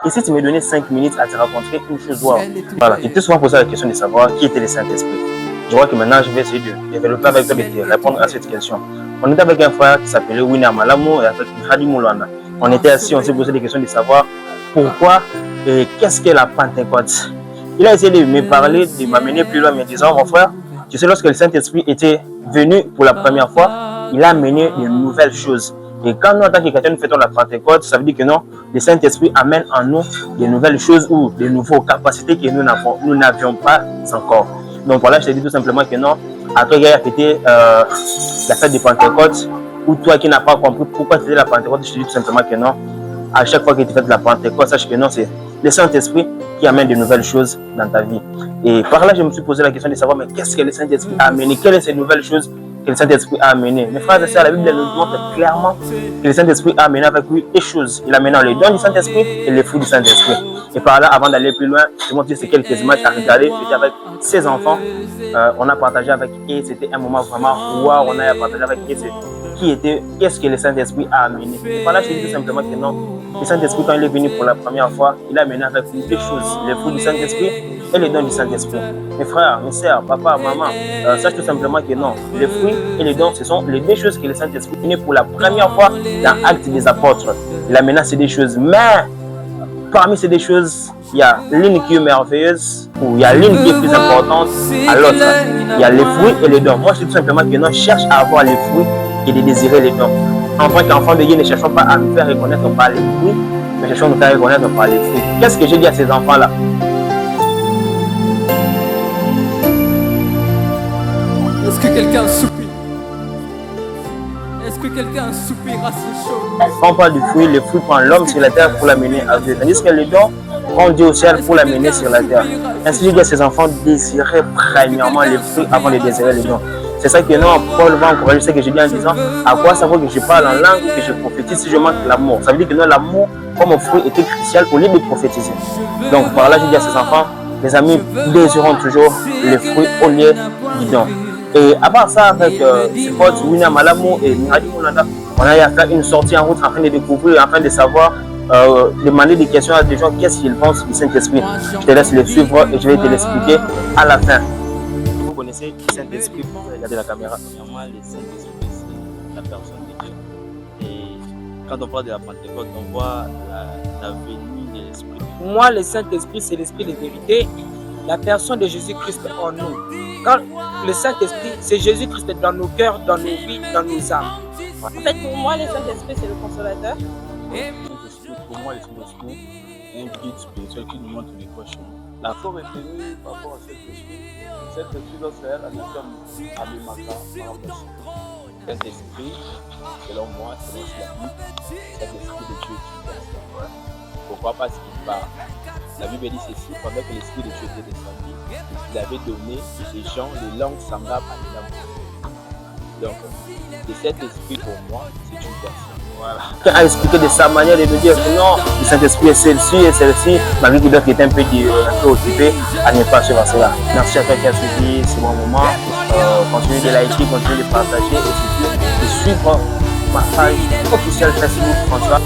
Et si tu me donnais 5 minutes à te rencontrer, une chose, wow. Voilà, il était souvent posé la question de savoir qui était le Saint-Esprit. Je vois que maintenant, je vais essayer de développer avec toi, de te répondre à cette question. On était avec un frère qui s'appelait Winnie Malamo et avec Hadi Moulana. On était assis, on s'est posé des questions de savoir pourquoi et qu'est-ce que la Pentecôte. Il a essayé de me parler, de m'amener plus loin, me disant, mon frère, tu sais, lorsque le Saint-Esprit était venu pour la première fois, il a amené de nouvelles choses. Et quand nous, en tant que chrétiens, nous faisons la Pentecôte, ça veut dire que non, le Saint-Esprit amène en nous de nouvelles choses ou de nouvelles capacités que nous n'avions pas encore. Donc voilà, je te dis tout simplement que non, à toi qui as fêté la fête de Pentecôte, ou toi qui n'as pas compris pourquoi tu faisais la Pentecôte, je te dis tout simplement que non, à chaque fois que tu fais de la Pentecôte, sache que non, c'est le Saint-Esprit qui amène de nouvelles choses dans ta vie. Et par là, je me suis posé la question de savoir, mais qu'est-ce que le Saint-Esprit a amené? Quelles sont ces nouvelles choses que le Saint-Esprit a amené? Mes frères et sœurs, la Bible nous montre clairement que le Saint-Esprit a amené avec lui des choses. Il a amené les dons du Saint-Esprit et les fruits du Saint-Esprit. Et par là, avant d'aller plus loin, je montre ces quelques images à regarder. J'étais avec ses enfants. On a partagé avec eux. C'était un moment vraiment wow. On a partagé avec eux qu'est-ce que le Saint-Esprit a amené. Et par là, je dis tout simplement que non. Le Saint-Esprit, quand il est venu pour la première fois, il a amené avec lui des choses. Les fruits du Saint-Esprit et les dons du Saint-Esprit. Mes frères, mes sœurs, papa, maman, sache tout simplement que non. Les fruits et les dons, ce sont les deux choses que le Saint-Esprit est venu pour la première fois dans Actes des Apôtres. Il a amené ces deux choses. Mais parmi ces deux choses, il y a l'une qui est merveilleuse, ou il y a l'une qui est plus importante à l'autre. Il y a les fruits et les dons. Moi, je dis tout simplement que non, cherche à avoir les fruits et de désirer les dons. En tant qu'enfant de Dieu, ne cherchons pas à nous faire reconnaître par les fruits, mais cherchons à nous faire reconnaître par les fruits. Qu'est-ce que j'ai dit à ces enfants-là? Est-ce que quelqu'un soupire? Est-ce que quelqu'un soupire à ces choses? Quand on parle du fruit, le fruit prend l'homme sur la terre pour l'amener à Dieu. Tandis que les dons prend Dieu au ciel pour l'amener sur la terre. Ainsi, j'ai dit à ces enfants désirer premièrement les fruits avant de désirer les dons. C'est ça que non, Paul va encourager ce que je dis en disant à quoi ça vaut que je parle en langue ou que je prophétise si je manque l'amour. Ça veut dire que non, l'amour comme fruit était crucial au lieu de prophétiser. Donc par là, je dis à ces enfants, les amis désireront toujours les fruits au lieu du don. Et à part ça, avec ses potes Winnie Malamo et Hadi Moulana, on a eu à faire une sortie en route afin de découvrir, afin de savoir, demander des questions à des gens, qu'est-ce qu'ils pensent du Saint-Esprit. Je te laisse les suivre et je vais te l'expliquer à la fin. Vous connaissez le Saint-Esprit, vous pouvez regarder la caméra. Moi, le Saint-Esprit, c'est la personne de Dieu. Et quand on parle de la Pentecôte, on voit la venue de l'Esprit. Moi, le Saint-Esprit, c'est l'Esprit de vérité, la personne de Jésus-Christ en nous. Quand le Saint-Esprit, c'est Jésus-Christ dans nos cœurs, dans nos vies, dans nos âmes. En fait, pour moi, le Saint-Esprit, c'est le consolateur. Pour moi, le Saint-Esprit est un guide spirituel qui nous montre les voies chemin. La forme est venue par rapport à cet esprit. Cet esprit doit faire la mission à Mimaka par rapport à cet esprit, selon moi, selon la Bible, cet esprit de Dieu qui est. Pourquoi? Parce qu'il parle. La Bible dit ceci, pendant que l'esprit de Dieu était descendu, il avait donné des gens les langues semblables à l'amour. Donc, de cet esprit pour moi, c'est une personne. Voilà. Qui a expliqué de sa manière de nous dire que non, le Saint-Esprit est celle-ci et celle-ci, malgré qu'il doit être un peu occupé à ne pas suivre cela. Merci à toi qui a suivi ce bon moment. Continuez de liker, continuez de partager et surtout de suivre ma page officielle Facebook François.